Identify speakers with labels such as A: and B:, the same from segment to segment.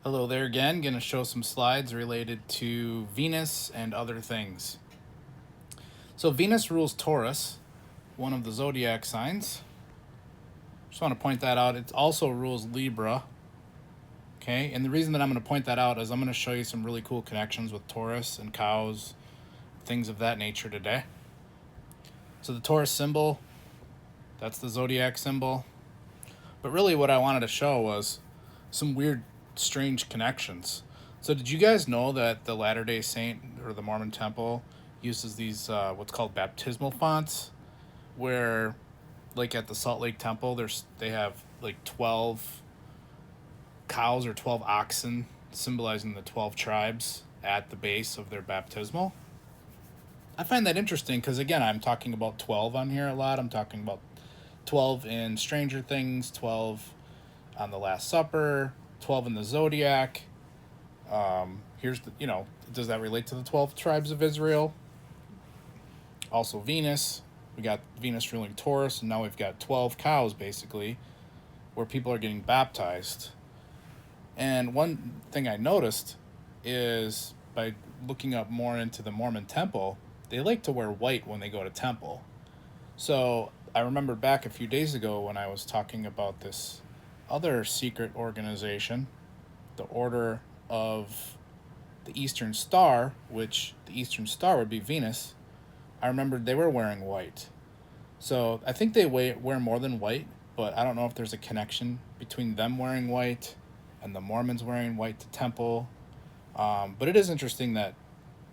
A: Hello there again. Going to show some slides related to Venus and other things. So Venus rules Taurus, one of the zodiac signs. Just want to point that out. It also rules Libra. Okay, and the reason that I'm going to point that out is I'm going to show you some really cool connections with Taurus and cows, things of that nature today. So the Taurus symbol, that's the zodiac symbol. But really what I wanted to show was some weird, strange connections. So did you guys know that the Latter-day Saint or the Mormon temple uses these what's called baptismal fonts, where like at the Salt Lake Temple they have like 12 cows or 12 oxen symbolizing the 12 tribes at the base of their baptismal. I find that interesting because, again, I'm talking about 12 on here a lot. I'm talking about 12 in Stranger Things, 12 on the Last Supper, 12 in the Zodiac. Here's the, does that relate to the 12 tribes of Israel? Also Venus. We got Venus ruling Taurus, and now we've got 12 cows, basically, where people are getting baptized. And one thing I noticed is by looking up more into the Mormon temple, they like to wear white when they go to temple. So I remember back a few days ago when I was talking about this other secret organization, the Order of the Eastern Star, which the Eastern Star would be Venus. I remembered they were wearing white. So I think they wear more than white, but I don't know if there's a connection between them wearing white and the Mormons wearing white to temple. But it is interesting that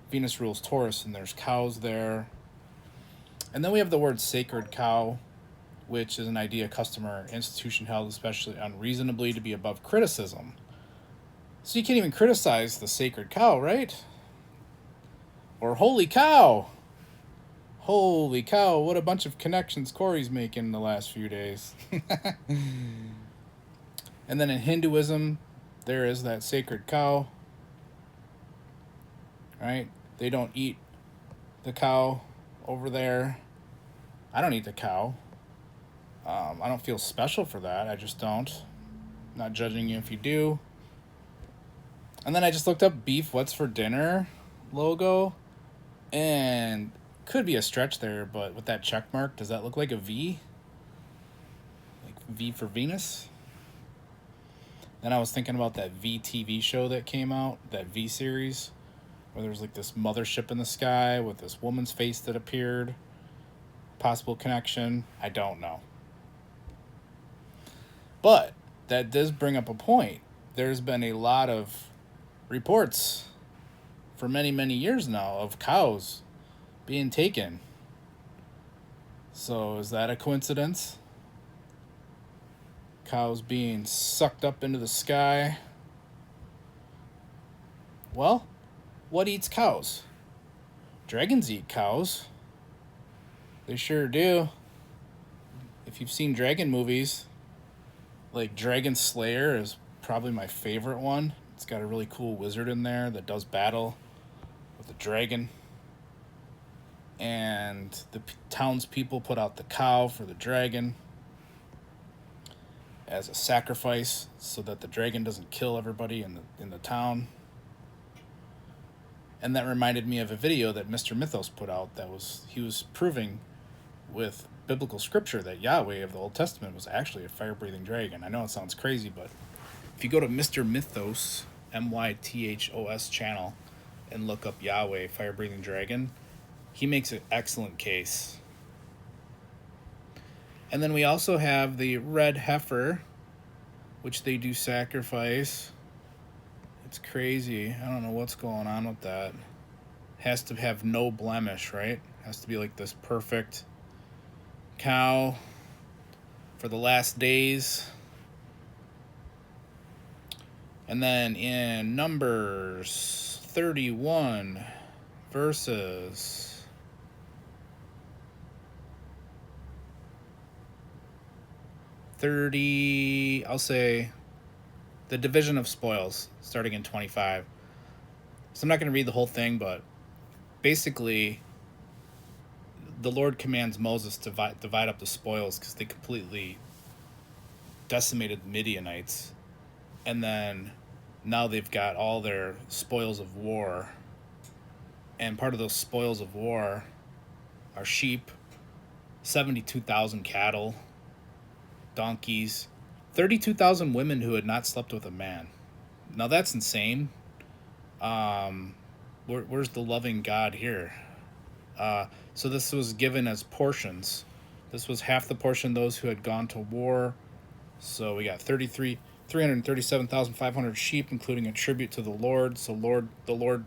A: Venus rules Taurus and there's cows there. And then we have the word sacred cow, which is an idea, custom, or institution held especially unreasonably to be above criticism. So you can't even criticize the sacred cow, right? Or holy cow. Holy cow, what a bunch of connections Corey's making in the last few days. And then in Hinduism, there is that sacred cow. Right? They don't eat the cow over there. I don't eat the cow. I don't feel special for that. I just don't. I'm not judging you if you do. And then I just looked up beef, what's for dinner logo. And could be a stretch there, but with that check mark, does that look like a V? Like V for Venus? Then I was thinking about that V TV show that came out, that V series, where there's like this mothership in the sky with this woman's face that appeared. Possible connection? I don't know. But that does bring up a point. There's been a lot of reports for many, many years now of cows being taken. So is that a coincidence? Cows being sucked up into the sky? Well, what eats cows? Dragons eat cows. They sure do. If you've seen dragon movies, like Dragon Slayer is probably my favorite one. It's got a really cool wizard in there that does battle with a dragon. And the townspeople put out the cow for the dragon as a sacrifice so that the dragon doesn't kill everybody in the town. And that reminded me of a video that Mr. Mythos put out he was proving with biblical scripture that Yahweh of the Old Testament was actually a fire-breathing dragon. I know it sounds crazy, but if you go to Mr. Mythos, MYTHOS channel, and look up Yahweh, fire-breathing dragon, he makes an excellent case. And then we also have the red heifer, which they do sacrifice. It's crazy. I don't know what's going on with that. Has to have no blemish, right? Has to be like this perfect cow for the last days. And then in Numbers 31 verses 30, I'll say the division of spoils starting in 25. So I'm not going to read the whole thing, but basically the Lord commands Moses to divide up the spoils because they completely decimated the Midianites. And then now they've got all their spoils of war. And part of those spoils of war are sheep, 72,000 cattle, donkeys, 32,000 women who had not slept with a man. Now that's insane. Where's the loving God here? So this was given as portions. This was half the portion those who had gone to war. So we got 337,500 sheep, including a tribute to the Lord. So the Lord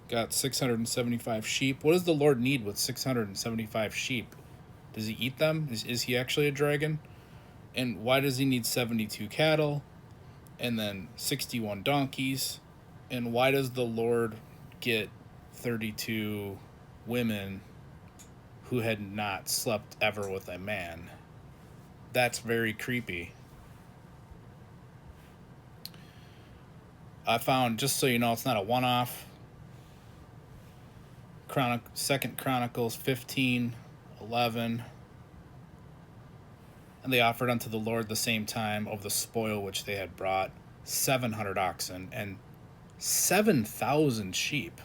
A: got 675 sheep. What does the Lord need with 675 sheep? Does he eat them? Is he actually a dragon? And why does he need 72 cattle and then 61 donkeys? And why does the Lord get 32 women who had not slept ever with a man? That's very creepy. I found, just so you know, it's not a one-off. 2 Chronicles 15:11. And they offered unto the Lord the same time of the spoil which they had brought 700 oxen and 7,000 sheep.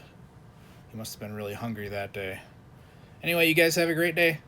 A: He must have been really hungry that day. Anyway, you guys have a great day.